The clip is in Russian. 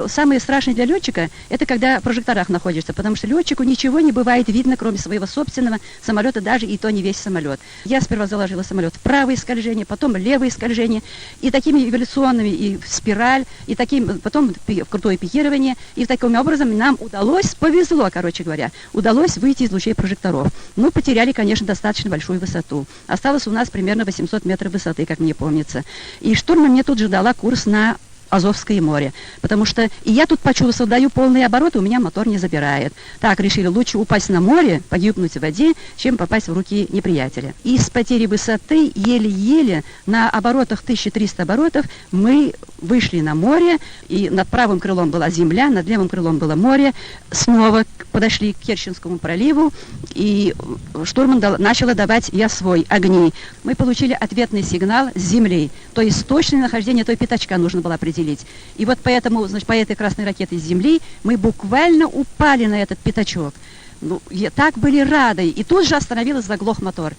Самое страшное для летчика – это когда в прожекторах находишься, потому что летчику ничего не бывает видно, кроме своего собственного самолета, даже и то не весь самолет. Я сперва заложила самолет в правое скольжение, потом левое скольжение, и такими эволюционными, и в спираль, и таким, потом в крутое пикирование, и таким образом нам удалось, повезло, короче говоря, удалось выйти из лучей прожекторов. Ну, потеряли, конечно, достаточно большую высоту. Осталось у нас примерно 800 метров высоты, как мне помнится. И штурман мне тут же дала курс на Азовское море, потому что и я тут почувствовал, даю полные обороты, у меня мотор не забирает. Так решили, лучше упасть на море, погибнуть в воде, чем попасть в руки неприятеля. И с потерей высоты еле-еле на оборотах 1300 оборотов мы вышли на море, и над правым крылом была земля, над левым крылом было море. Снова подошли к Керченскому проливу, и штурман начала давать я свой огни. Мы получили ответный сигнал с земли, то есть точное нахождение той пятачка нужно было определить. И вот поэтому, значит, по этой красной ракете с земли мы буквально упали на этот пятачок. Ну, так были рады, и тут же остановилась, заглох мотор.